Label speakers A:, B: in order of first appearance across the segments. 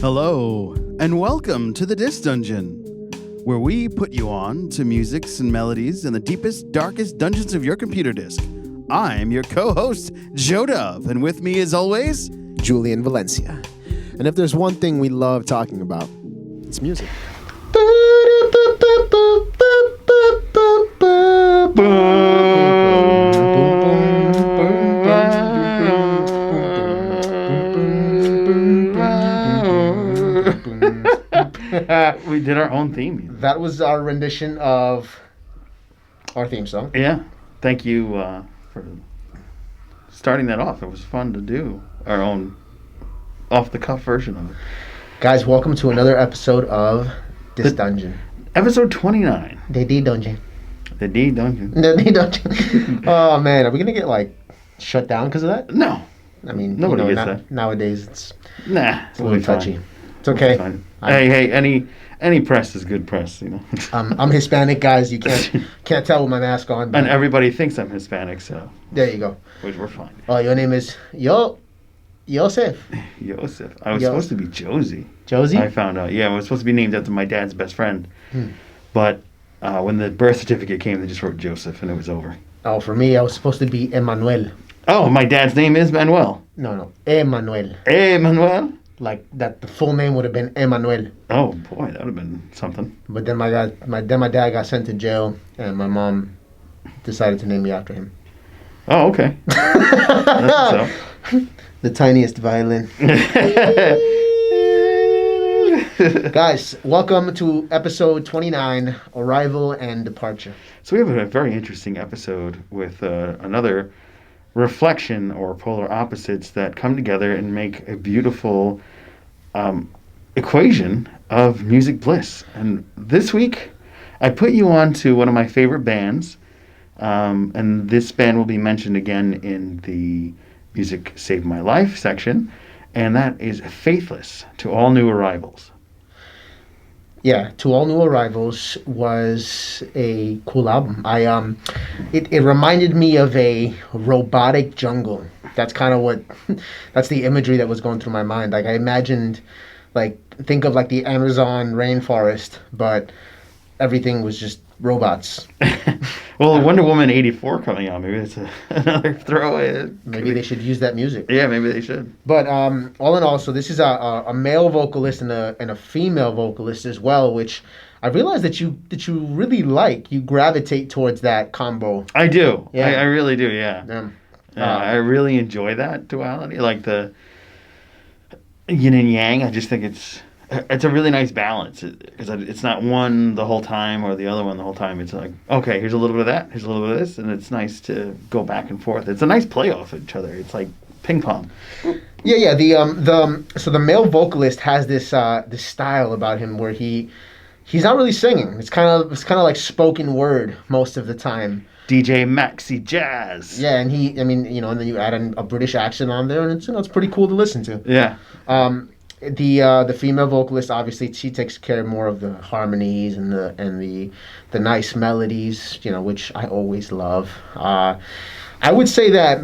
A: Hello, and welcome to the Disc Dungeon, where we put you on to musics and melodies in the deepest, darkest dungeons of your computer disk. I'm your co-host, Joe Dove, and with me as always,
B: Julian Valencia. And if there's one thing we love talking about, it's music.
A: We did our own theme.
B: That was our rendition of our theme song.
A: Yeah. Thank you for starting that off. It was fun to do our own off-the-cuff version of it.
B: Guys, welcome to another episode of This Dungeon.
A: Episode 29.
B: The D Dungeon.
A: The D Dungeon.
B: The D Dungeon. Oh, man. Are we going to get, shut down because of that?
A: No.
B: I mean,
A: nobody gets that.
B: Nowadays, it's
A: a
B: little touchy. It's okay.
A: Hey, any press is good press, you know.
B: I'm Hispanic, guys. You can't tell with my mask on.
A: And everybody thinks I'm Hispanic, so.
B: There you go.
A: Which we're fine.
B: Oh, your name is Joseph.
A: Joseph. I was supposed to be Josie.
B: Josie?
A: I found out. Yeah, I was supposed to be named after my dad's best friend. But when the birth certificate came, they just wrote Joseph, and it was over.
B: Oh, for me, I was supposed to be Emmanuel.
A: Oh, my dad's name is Manuel.
B: No, Emmanuel.
A: Emmanuel?
B: Like that, the full name would have been Emmanuel.
A: Oh boy, that would have been something.
B: But then my dad got sent to jail, and my mom decided to name me after him.
A: Oh, okay. That's so.
B: The tiniest violin. Guys, welcome to episode 29, Arrival and Departure.
A: So we have a very interesting episode with another reflection or polar opposites that come together and make a beautiful equation of music bliss. And this week, I put you on to one of my favorite bands, and this band will be mentioned again in the Music Saved My Life section, and that is Faithless, To All New Arrivals.
B: Yeah, To All New Arrivals was a cool album. It reminded me of a robotic jungle. That's kind of that's the imagery that was going through my mind. I imagined, think of the Amazon rainforest, but everything was just robots.
A: Well, Wonder Woman 84 coming out. Maybe it's another throwaway.
B: Maybe they should use that music.
A: Yeah, maybe they should.
B: But all in all, so this is a male vocalist and a female vocalist as well, which I realized that you really like. You gravitate towards that combo.
A: I do.
B: Yeah.
A: I really do, yeah. I really enjoy that duality. Like the yin and yang. I just think it's a really nice balance, because it's not one the whole time or the other one the whole time. It's like, okay, here's a little bit of that, here's a little bit of this, and it's nice to go back and forth. It's a nice play off each other. It's like ping pong.
B: Yeah. So the male vocalist has this style about him where he's not really singing. It's kind of like spoken word most of the time.
A: DJ Maxi Jazz.
B: Yeah, and and then you add a British accent on there, and it's pretty cool to listen to.
A: Yeah.
B: The female vocalist, obviously, she takes care more of the harmonies and the nice melodies, which I always love. I would say that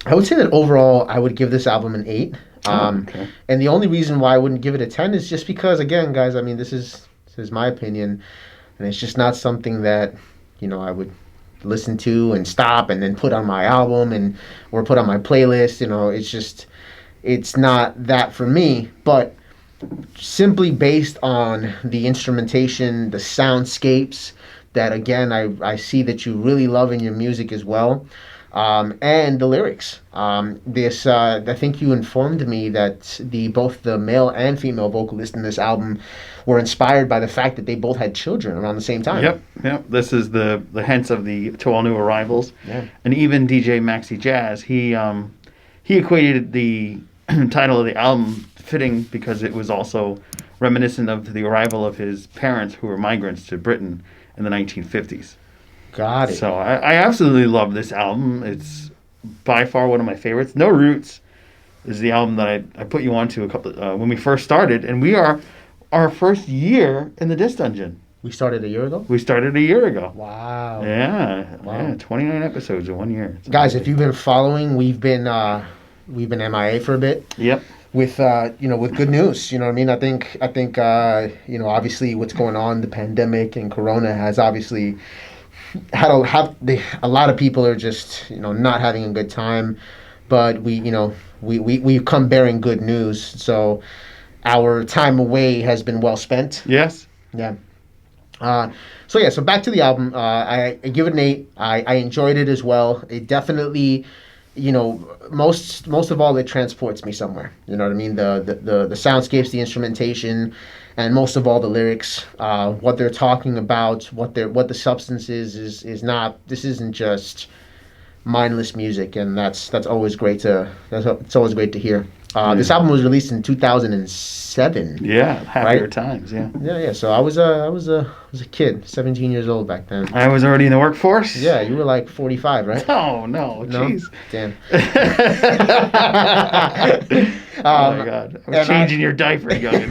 B: overall I would give this album an 8.
A: Okay.
B: And the only reason why I wouldn't give it a 10 is just because, again, guys, this is my opinion, and it's just not something that I would listen to and stop and then put on my album or put on my playlist. It's not that for me, but simply based on the instrumentation, the soundscapes that, again, I see that you really love in your music as well, and the lyrics. I think you informed me that both the male and female vocalist in this album were inspired by the fact that they both had children around the same time.
A: Yep. This is the hence of the To All New Arrivals.
B: Yeah.
A: And even DJ Maxi Jazz, he equated the title of the album fitting because it was also reminiscent of the arrival of his parents, who were migrants to Britain in the 1950s.
B: Got it.
A: So I absolutely love this album. It's by far one of my favorites. No Roots is the album that I put you on to when we first started, and we are our first year in the Disc Dungeon.
B: We started a year ago?
A: We started a year ago.
B: Wow.
A: Yeah, 29 episodes in 1 year.
B: Guys, if you've been following, we've been MIA for a bit.
A: Yep.
B: with with good news. You know what I mean? I think obviously what's going on, the pandemic and Corona has obviously a lot of people are just not having a good time, but we've come bearing good news. So our time away has been well spent.
A: Yes.
B: Yeah. So back to the album. I give it an 8. I enjoyed it as well. It definitely, most of all, it transports me somewhere. You know what I mean? The soundscapes, the instrumentation, and most of all, the lyrics. What they're talking about, what the substance is not. This isn't just mindless music, and that's always great it's always great to hear. This album was released in 2007.
A: Yeah, happier
B: right?
A: times. Yeah.
B: Yeah. So I was a kid, 17 years old back then.
A: I was already in the workforce.
B: Yeah, you were like 45, right?
A: Oh no, jeez.
B: Damn.
A: Oh my God, I was changing your diaper, youngin.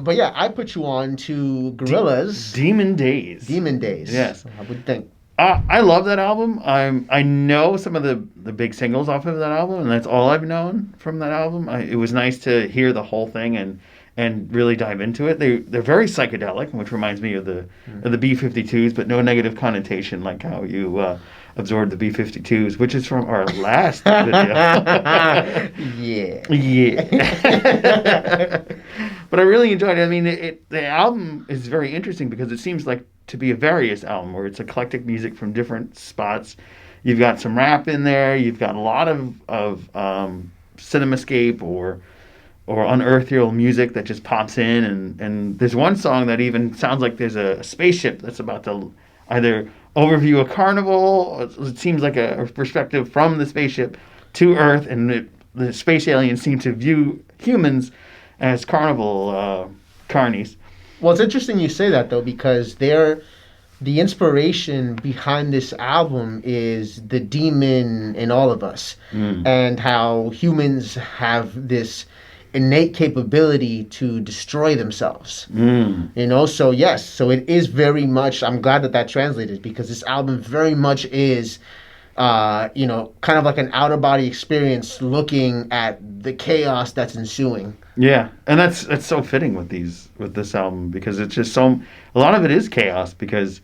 B: But yeah, I put you on to Gorillaz.
A: Demon Days.
B: Demon Days.
A: Yes.
B: I would think.
A: I love that album. I know some of the big singles off of that album, and that's all I've known from that album. It was nice to hear the whole thing and really dive into it. They're very psychedelic, which reminds me of the B-52s, but no negative connotation like how you absorbed the B-52s, which is from our last video.
B: Yeah.
A: But I really enjoyed it. I mean, the album is very interesting because it seems like to be a various album where it's eclectic music from different spots. You've got some rap in there. You've got a lot of cinemascape or unearthly music that just pops in, and there's one song that even sounds like there's a spaceship that's about to either overview a carnival. It seems like a perspective from the spaceship to Earth, and the space aliens seem to view humans as carnival carnies.
B: Well, it's interesting you say that, though, because the inspiration behind this album is the demon in all of us, and how humans have this innate capability to destroy themselves. So yes, so it is very much, I'm glad that translated, because this album very much is kind of like an outer body experience looking at the chaos that's ensuing.
A: Yeah, and that's so fitting with this album, because it's just a lot of it is chaos, because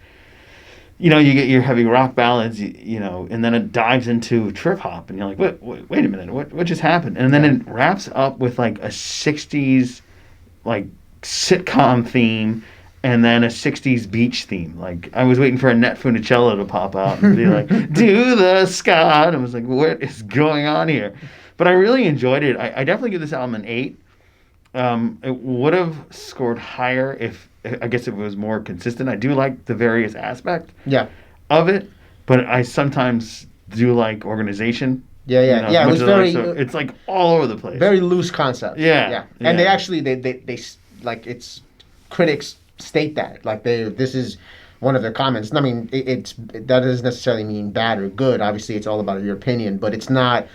A: you get your heavy rock ballads, and then it dives into trip hop, and you're like, wait a minute, what just happened? And then it wraps up with like a 60s like sitcom theme, and then a 60s beach theme. Like, I was waiting for Annette Funicello to pop out and be like, do the ska. And I was like, what is going on here? But I really enjoyed it. I definitely give this album an 8. It would have scored higher if it was more consistent. I do like the various aspects of it, but I sometimes do like organization.
B: Yeah. It was very.
A: It's like all over the place.
B: Very loose concept.
A: Yeah.
B: And they actually they like, it's critics state that, like, this is one of their comments. I mean, that doesn't necessarily mean bad or good. Obviously, it's all about your opinion, but it's not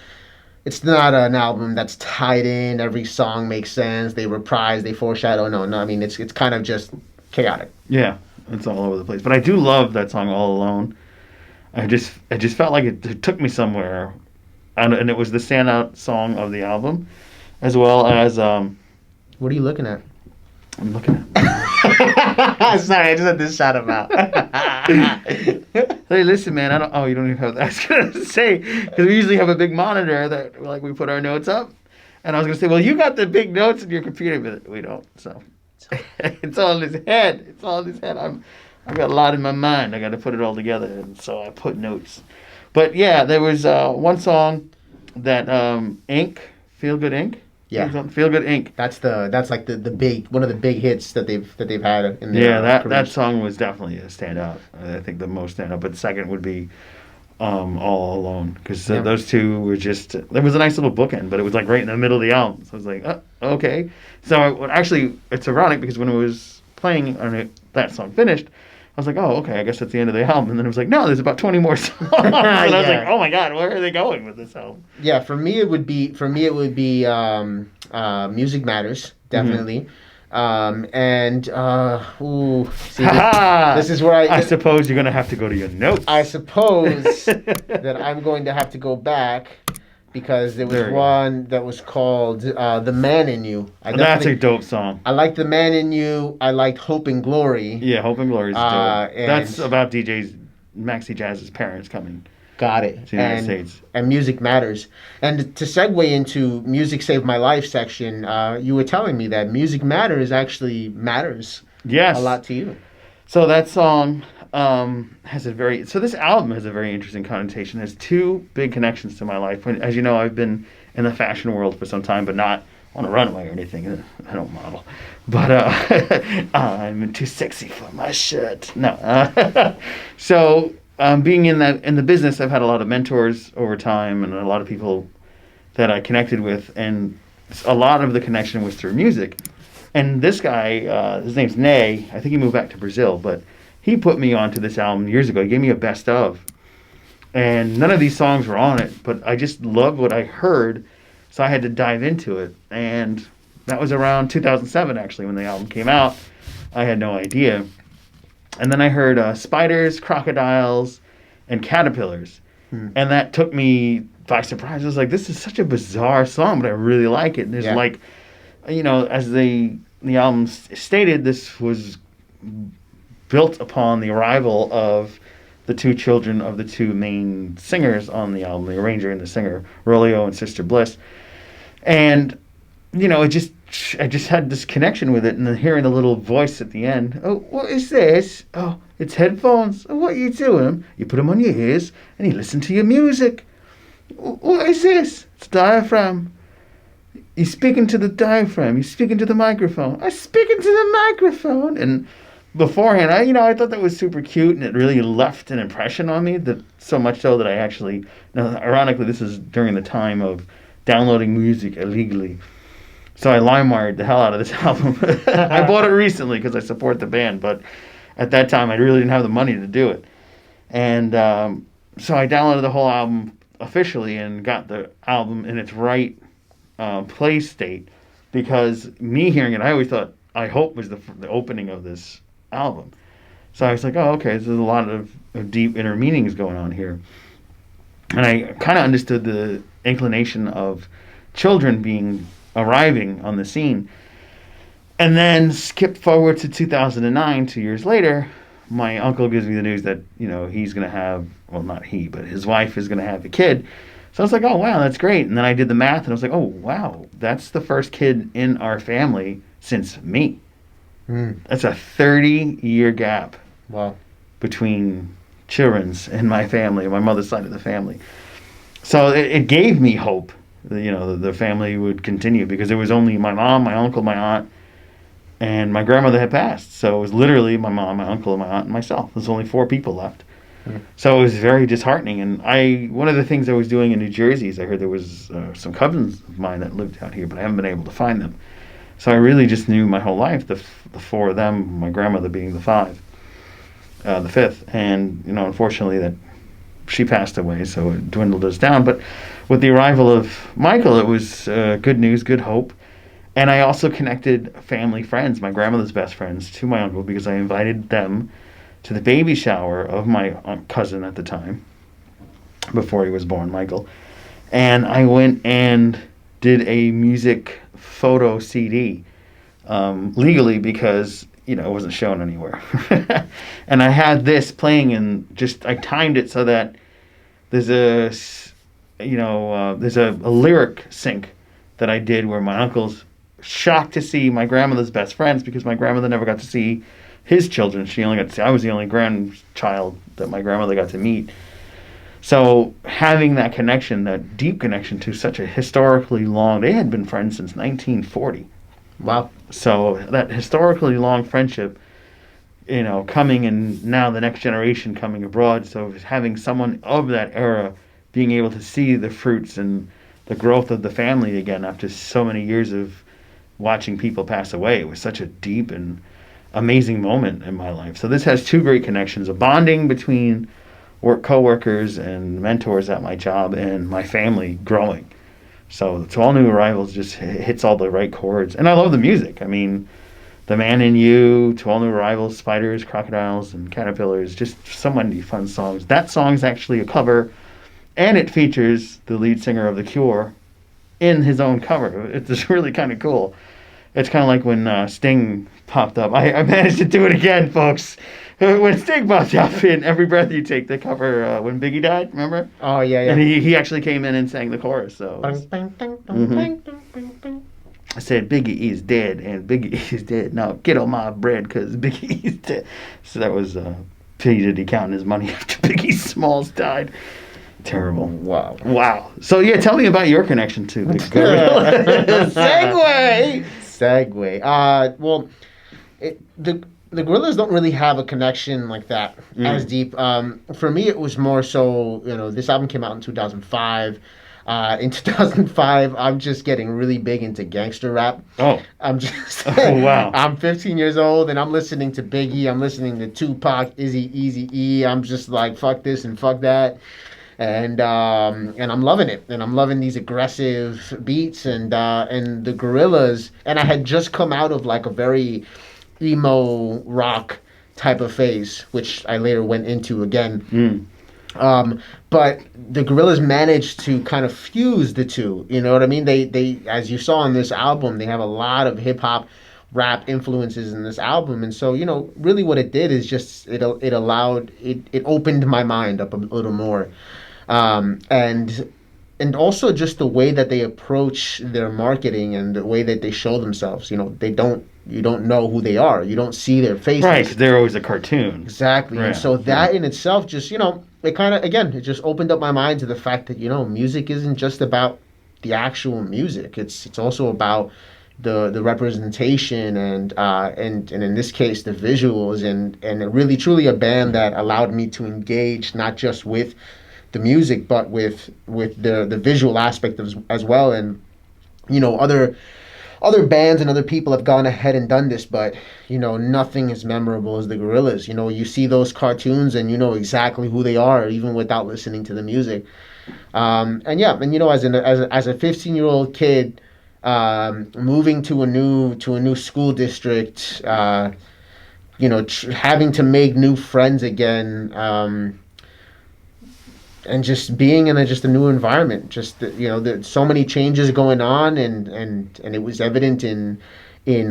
B: an album that's tied in. Every song makes sense. They reprise, they foreshadow. No. I mean, it's kind of just chaotic.
A: Yeah, it's all over the place. But I do love that song, All Alone. I just felt like it took me somewhere, and it was the standout song of the album, as well as.
B: What are you looking at?
A: I'm looking at.
B: Sorry, I just had this shout him out.
A: Hey, listen, man. You don't even have that. I was gonna say, because we usually have a big monitor that like we put our notes up, and I was gonna say, well, you got the big notes in your computer, but we don't. So it's all in his head. It's all in his head. I've got a lot in my mind. I got to put it all together, and so I put notes. But yeah, there was one song that Feel Good Inc.
B: Yeah,
A: Feel Good Inc.
B: That's like the big one of the big hits that they've had in their
A: that song was definitely a standout. I think the most standout, but second would be All Alone, because those two were just, there was a nice little bookend, but it was like right in the middle of the album. So I was like, okay. So actually, it's ironic, because when it was playing that song finished, I was like, oh, okay, I guess that's the end of the album. And then it was like, no, there's about 20 more songs. And I was like, oh my God, where are they going with this album?
B: Yeah, for me it would be Music Matters, definitely. This is where
A: I suppose you're going to have to go to your notes.
B: I suppose that I'm going to have to go back because there was
A: There you go.
B: one that was called "The Man in You."
A: That's a dope song.
B: I liked "The Man in You." I liked "Hope and Glory."
A: Yeah, Hope and Glory is dope.
B: And
A: That's about DJ's Maxi Jazz's parents coming
B: got it.
A: to the United States.
B: And music matters. And to segue into music saved my life section, you were telling me that music matters actually matters
A: Yes.
B: a lot to you.
A: So that song has a very... So this album has a very interesting connotation. It has two big connections to my life. As you know, I've been in the fashion world for some time, but not on a runway or anything. I don't model. But I'm too sexy for my shirt. No. So being in the business, I've had a lot of mentors over time and a lot of people that I connected with. And a lot of the connection was through music. And this guy, his name's Ney. I think he moved back to Brazil, but he put me onto this album years ago. He gave me a best of. And none of these songs were on it, but I just loved what I heard, so I had to dive into it. And that was around 2007, actually, when the album came out. I had no idea. And then I heard spiders, crocodiles, and caterpillars. And that took me by surprise. I was like, this is such a bizarre song, but I really like it. And there's like... You know, as the album stated, this was built upon the arrival of the two children of the two main singers on the album, the arranger and the singer, Rolio and Sister Bliss. And, you know, I just had this connection with it, and then hearing the little voice at the end, oh, what is this? Oh, it's headphones. Oh, what are you doing? You put them on your ears, and you listen to your music. What is this? It's diaphragm. You're speaking to the diaphragm. You're speaking to the microphone. I'm speaking to the microphone. And beforehand, I thought that was super cute, and it really left an impression on me. That so much so that I actually, ironically, this is during the time of downloading music illegally. So I LimeWired the hell out of this album. I bought it recently because I support the band, but at that time I really didn't have the money to do it. And so I downloaded the whole album officially and got the album in its right play state, because me hearing it, I hope was the opening of this album. So I was like, oh, okay, there's a lot of deep inner meanings going on here. And I kind of understood the inclination of children arriving on the scene. And then skip forward to 2009, 2 years later, my uncle gives me the news that, he's going to have, well, not he, but his wife is going to have a kid. So I was like, oh, wow, that's great. And then I did the math, and I was like, oh, wow, that's the first kid in our family since me. That's a 30-year gap between children's in my family, my mother's side of the family. So it gave me hope that, the family would continue, because it was only my mom, my uncle, my aunt, and my grandmother had passed. So it was literally my mom, my uncle, my aunt, and myself. There's only 4 people left. So it was very disheartening. And one of the things I was doing in New Jersey is I heard there was some cousins of mine that lived out here, but I haven't been able to find them. So I really just knew my whole life the 4 of them, my grandmother being the 5th. And, unfortunately that she passed away, so it dwindled us down. But with the arrival of Michael, it was good news, good hope. And I also connected family friends, my grandmother's best friends, to my uncle, because I invited them to the baby shower of my cousin at the time, before he was born, Michael. And I went and did a music photo CD legally, because, it wasn't shown anywhere. And I had this playing, and I timed it so that there's a lyric sync that I did where my uncle's shocked to see my grandmother's best friends, because my grandmother never got to see his children. She only got to see, I was the only grandchild that my grandmother got to meet. So having that connection, that deep connection to such a historically long, they had been friends since 1940.
B: Wow.
A: So that historically long friendship, coming, and now the next generation coming abroad. So having someone of that era being able to see the fruits and the growth of the family again after so many years of watching people pass away, it was such a deep and amazing moment in my life. So this has 2 great connections: a bonding between co-workers and mentors at my job, and my family growing. So To All New Arrivals just hits all the right chords. And I love the music. I mean, The Man in You, To All New Arrivals, Spiders, Crocodiles, and Caterpillars, just so many fun songs. That song's actually a cover and it features the lead singer of The Cure in his own cover. It's just really kind of cool. It's kind of like when Sting popped up. I managed to do it again, folks. When Sting popped up in Every Breath You Take, the cover when Biggie died, remember?
B: Oh, yeah, yeah.
A: And he actually came in and sang the chorus. So I said, Biggie is dead, and Biggie is dead. Now get on my bread, because Biggie is dead. So that was P. Diddy counting his money after Biggie Smalls died. Terrible. Wow. So, yeah, tell me about your connection to the Gorillaz.
B: Segue. Well, the Gorillaz don't really have a connection like that as deep. For me, it was more so, this album came out in 2005. In 2005, I'm just getting really big into gangster rap.
A: Oh. Wow.
B: I'm 15 years old, and I'm listening to Biggie. I'm listening to Tupac, Eazy-E. I'm just like, fuck this and fuck that. And I'm loving it, and I'm loving these aggressive beats and the Gorillaz. And I had just come out of like a very emo rock type of phase, which I later went into again. But the Gorillaz managed to kind of fuse the two. You know what I mean? They as you saw on this album, they have a lot of hip hop, rap influences in this album, and so really what it did is just it opened my mind up a little more. And also just the way that they approach their marketing and the way that they show themselves. You don't know who they are. You don't see their faces.
A: Right, 'cause they're always a cartoon.
B: Exactly.
A: Right.
B: And so that in itself just, it kind of, again, it just opened up my mind to the fact that, music isn't just about the actual music. It's also about the representation and in this case the visuals and really truly a band that allowed me to engage not just with the music, but with the visual aspect as well. And other bands and other people have gone ahead and done this, but nothing as memorable as the Gorillaz. You see those cartoons and you know exactly who they are even without listening to the music. As a 15-year-old kid moving to a new school district, having to make new friends again. And just being in a new environment, there's so many changes going on, and it was evident in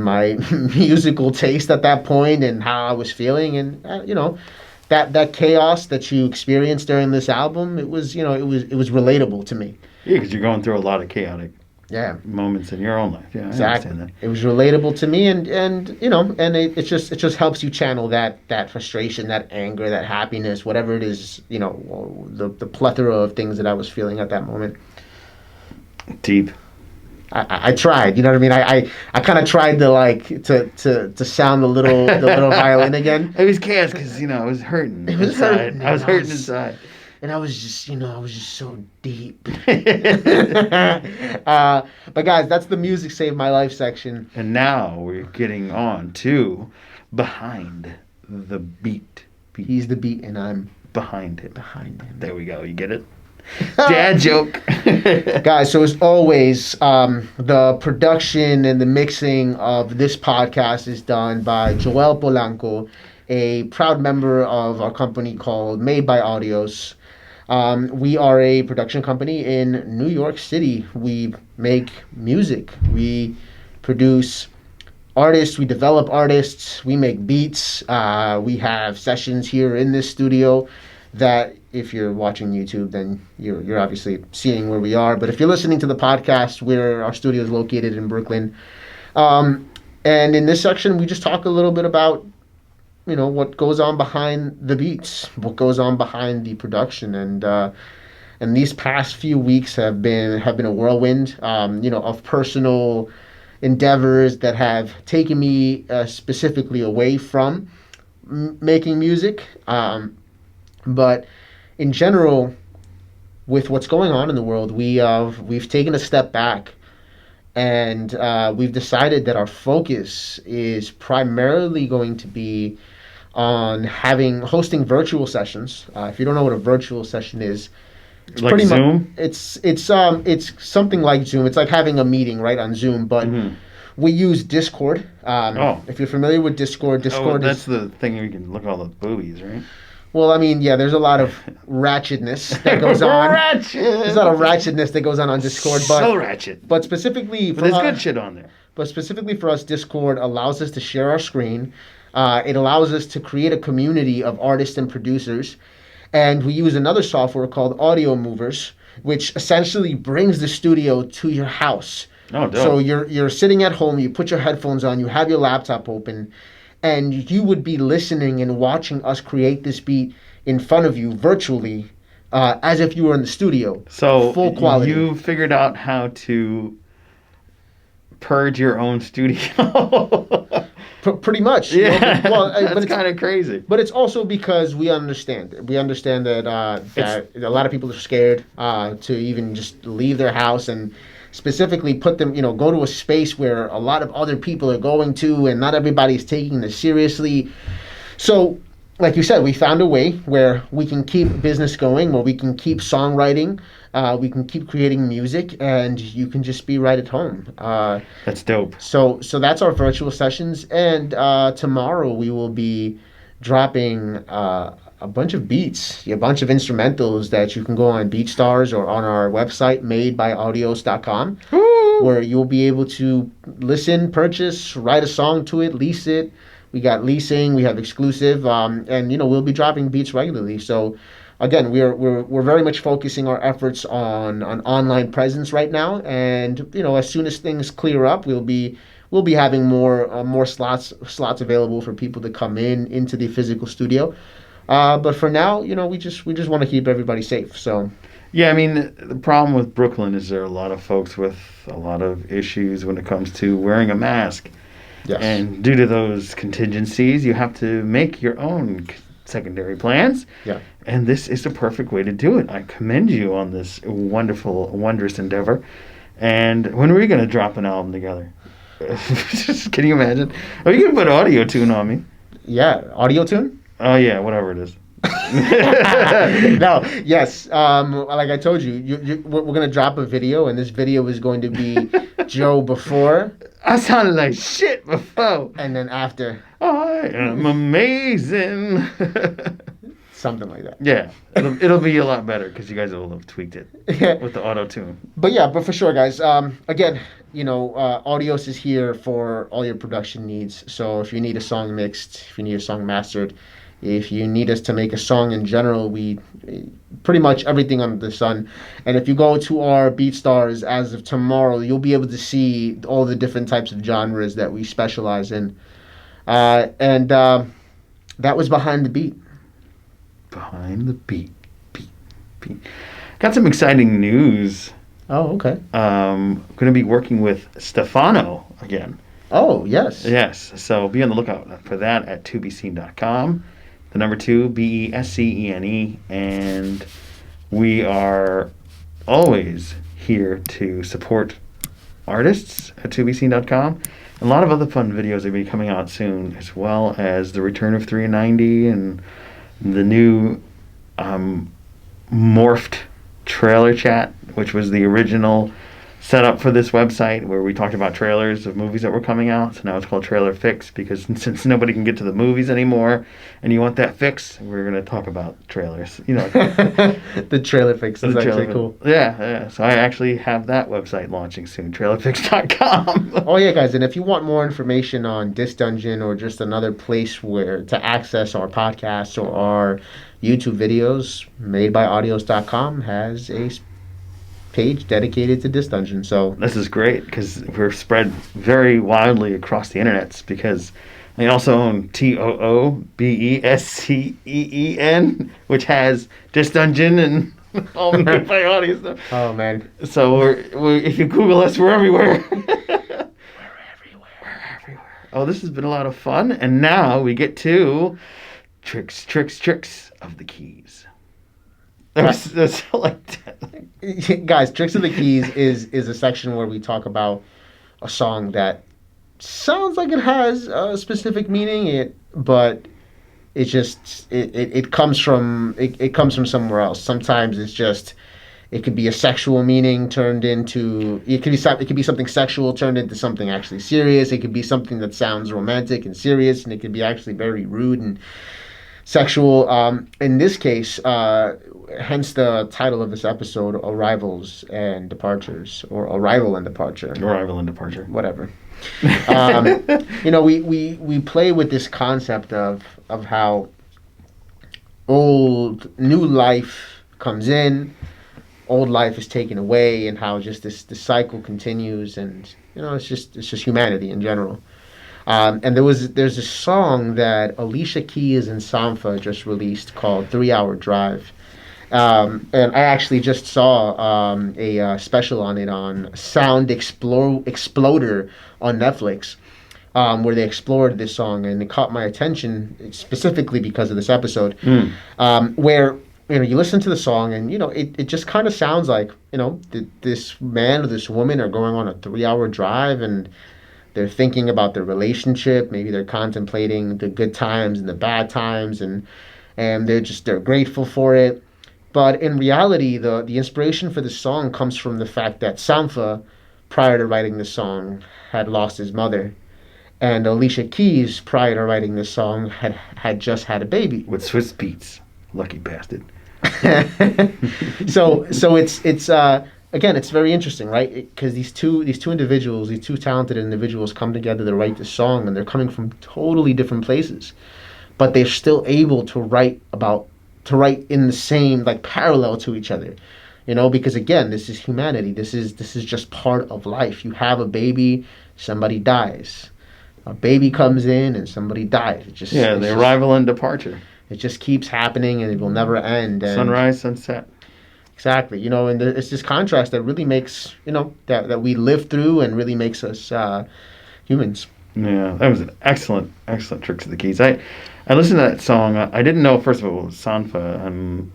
B: my musical taste at that point and how I was feeling, and that chaos that you experienced during this album, it was relatable to me.
A: Yeah, because you're going through a lot of chaotic moments in your own life. Yeah,
B: exactly.
A: I understand that.
B: It was relatable to me, and it just helps you channel that frustration, that anger, that happiness, whatever it is, the plethora of things that I was feeling at that moment.
A: Deep.
B: I tried, you know what I mean? I kind of tried to sound the little violin again.
A: It was chaos because I was hurting.
B: It was
A: inside.
B: hurting.
A: I was hurting inside.
B: And I was just so deep. But guys, that's the music saved my life section.
A: And now we're getting on to Behind the Beat.
B: He's the beat and I'm
A: behind it.
B: Behind him.
A: There we go. You get it? Dad joke.
B: Guys, so as always, the production and the mixing of this podcast is done by Joel Polanco, a proud member of our company called Made by Audios. We are a production company in New York City. We make music. We produce artists. We develop artists. We make beats. We have sessions here in this studio that if you're watching YouTube, then you're obviously seeing where we are. But if you're listening to the podcast, our studio is located in Brooklyn. And in this section, we just talk a little bit about what goes on behind the beats, what goes on behind the production, and these past few weeks have been a whirlwind, of personal endeavors that have taken me specifically away from making music, but in general, with what's going on in the world, we've taken a step back. And we've decided that our focus is primarily going to be on hosting virtual sessions. If you don't know what a virtual session is,
A: it's like Zoom.
B: It's something like Zoom. It's like having a meeting right on Zoom, but we use Discord. If you're familiar with Discord,
A: that's the thing where you can look at all the boobies, right?
B: Well, I mean, yeah, there's a lot of ratchetness that goes on. There's a lot of ratchetness that goes on Discord, but
A: so ratchet.
B: But specifically,
A: but there's good shit on there.
B: But specifically for us, Discord allows us to share our screen. It allows us to create a community of artists and producers, and we use another software called Audio Movers, which essentially brings the studio to your house.
A: Oh, dope.
B: So you're sitting at home, you put your headphones on, you have your laptop open, and you would be listening and watching us create this beat in front of you virtually, as if you were in the studio.
A: So
B: full quality.
A: You figured out how to purge your own studio.
B: Pretty much.
A: Yeah,
B: Well,
A: that's kind of crazy.
B: But it's also because we understand. We understand that that a lot of people are scared to even just leave their house, and specifically put them, go to a space where a lot of other people are going to, and not everybody's taking this seriously. So, like you said, we found a way where we can keep business going, where we can keep songwriting, we can keep creating music, and you can just be right at home.
A: That's dope.
B: So that's our virtual sessions, and tomorrow we will be dropping a bunch of beats, a bunch of instrumentals that you can go on BeatStars or on our website, madebyaudios.com, where you'll be able to listen, purchase, write a song to it, lease it. We got leasing, we have exclusive, and we'll be dropping beats regularly. So again, we're very much focusing our efforts on online presence right now, and as soon as things clear up, we'll be having more slots available for people to come into the physical studio. But for now, we just want to keep everybody safe. So
A: yeah, I mean, the problem with Brooklyn is there are a lot of folks with a lot of issues when it comes to wearing a mask.
B: Yes.
A: And due to those contingencies, you have to make your own secondary plans.
B: Yeah.
A: And this is the perfect way to do it. I commend you on this wonderful, wondrous endeavor. And when are we going to drop an album together? Can you imagine? Oh, you can put audio tune on me.
B: Yeah, audio tune?
A: Oh, yeah, whatever it is.
B: No, yes. Like I told you, we're going to drop a video, and this video is going to be Joe before.
A: I sounded like shit before.
B: And then after.
A: I am amazing.
B: Something like that.
A: Yeah, it'll be a lot better because you guys will have tweaked it with the auto tune.
B: But for sure, guys. Again, Audios is here for all your production needs. So if you need a song mixed, if you need a song mastered, if you need us to make a song in general, we pretty much everything under the sun. And if you go to our BeatStars as of tomorrow, you'll be able to see all the different types of genres that we specialize in. And that was Behind the Beat.
A: Behind the beat. Got some exciting news.
B: Oh, okay.
A: Going to be working with Stefano again.
B: Oh, yes.
A: Yes. So be on the lookout for that at tobescene.com. The number 2, BESCENE. And we are always here to support artists at tobescene.com. A lot of other fun videos will be coming out soon, as well as the return of 390 and the new morphed trailer chat, which was the original setup for this website where we talked about trailers of movies that were coming out. So now it's called Trailer Fix, because since nobody can get to the movies anymore and you want that fix, we're going to talk about trailers.
B: The Trailer Fix is actually cool.
A: Yeah. So I actually have that website launching soon, trailerfix.com.
B: Oh, yeah, guys. And if you want more information on Disc Dungeon or just another place where to access our podcasts or our YouTube videos, madebyaudios.com has a page dedicated to Disc Dungeon. So
A: this is great because we're spread very widely across the internets, because I also own TOOBESCEEN, which has Disc Dungeon and all the Made by Audio stuff.
B: Oh man!
A: So we're if you Google us, we're everywhere.
B: We're everywhere.
A: Oh, this has been a lot of fun, and now we get to tricks of the keys. That's like
B: guys, Tricks of the Keys is a section where we talk about a song that sounds like it has a specific meaning, but it just it comes from somewhere else. Sometimes it could be a sexual meaning turned into it could be something sexual turned into something actually serious. It could be something that sounds romantic and serious, and it could be actually very rude. And sexual. In this case, hence the title of this episode, Arrivals and Departures, or Arrival and Departure.
A: Arrival and Departure.
B: Whatever. We play with this concept of how new life comes in, old life is taken away, and how just this cycle continues, and it's just humanity in general. And there's a song that Alicia Keys and Sampha just released called 3 Hour Drive. And I actually just saw a special on it on Sound Exploder on Netflix, where they explored this song, and it caught my attention specifically because of this episode, where you listen to the song, and it just kind of sounds like this man or this woman are going on a 3-hour drive, and they're thinking about their relationship. Maybe they're contemplating the good times and the bad times, and they're grateful for it. But in reality, the inspiration for this song comes from the fact that Sampha, prior to writing the song, had lost his mother. And Alicia Keys, prior to writing this song, had just had a baby.
A: With Swiss Beats. Lucky bastard.
B: So it's again, it's very interesting, right? Because these two individuals, these two talented individuals come together to write this song, and they're coming from totally different places. But they're still able to write in the same, like, parallel to each other, because again, this is humanity. This is just part of life. You have a baby, somebody dies. A baby comes in and somebody dies.
A: The arrival and departure.
B: It just keeps happening, and it will never end. And
A: sunrise, sunset.
B: Exactly. And it's this contrast that really makes, that we live through, and really makes us humans.
A: Yeah, that was an excellent Tricks of the Keys. I listened to that song. I didn't know, first of all, it was Sampha.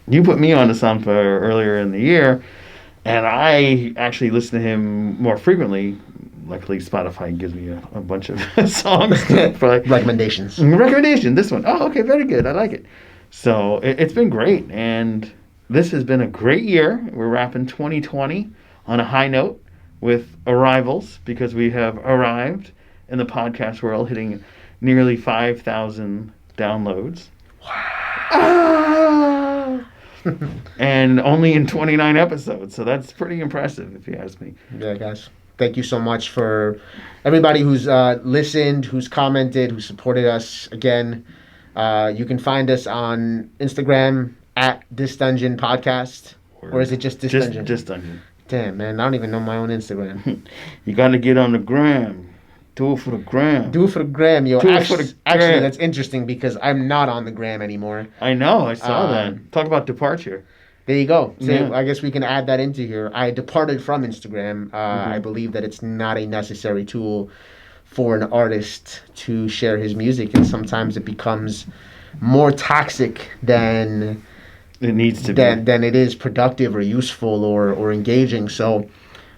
A: You put me on to Sampha earlier in the year, and I actually listen to him more frequently. Luckily, Spotify gives me a bunch of songs.
B: Recommendations.
A: Recommendation, this one. Oh, okay, very good. I like it. So it's been great, and this has been a great year. We're wrapping 2020 on a high note with arrivals, because we have arrived in the podcast world, hitting nearly 5,000 downloads. Wow! And only in 29 episodes, so that's pretty impressive, if you ask me.
B: Yeah, guys. Thank you so much for everybody who's listened, who's commented, who supported us. Again, you can find us on Instagram at This Dungeon Podcast. Or is it just This Dungeon?
A: Just Dungeon.
B: Damn, man, I don't even know my own Instagram.
A: You got to get on the gram. Do it for the gram.
B: Do it for the gram, yo. Actually, that's interesting, because I'm not on the gram anymore.
A: I know, I saw that. Talk about departure.
B: There you go. So yeah. I guess we can add that into here. I departed from Instagram. I believe that it's not a necessary tool for an artist to share his music, and sometimes it becomes more toxic than
A: it needs to
B: than it is productive or useful or engaging. So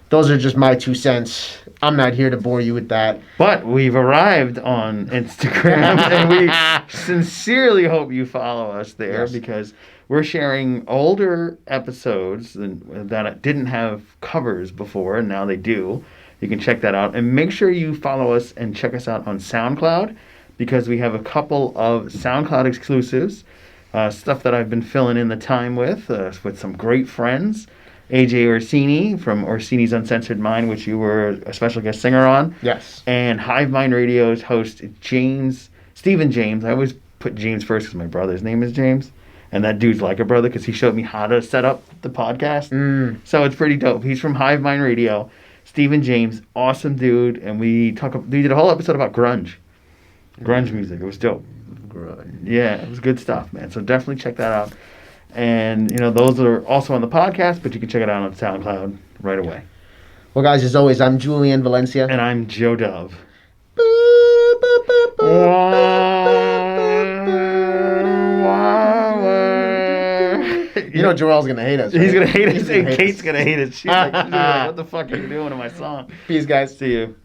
B: those are just my 2 cents. I'm not here to bore you with that.
A: But we've arrived on Instagram, and we sincerely hope you follow us there, because we're sharing older episodes that didn't have covers before, and now they do. You can check that out. And make sure you follow us and check us out on SoundCloud, because we have a couple of SoundCloud exclusives, stuff that I've been filling in the time with some great friends. AJ Orsini from Orsini's Uncensored Mind, which you were a special guest singer on.
B: Yes.
A: And Hive Mind Radio's host, Stephen James. I always put James first because my brother's name is James. And that dude's like a brother, because he showed me how to set up the podcast. So it's pretty dope. He's from Hive Mind Radio. Stephen James, awesome dude. And we did a whole episode about grunge music. It was dope.
B: Grunge.
A: Yeah, it was good stuff, man. So definitely check that out. And, those are also on the podcast, but you can check it out on SoundCloud right away.
B: Well, guys, as always, I'm Julian Valencia.
A: And I'm Joe Dove.
B: Joel's going to hate us. Right?
A: He's going to hate us, and Kate's going to hate us. She's like, what the fuck are you doing to my song?
B: Peace, guys.
A: See you.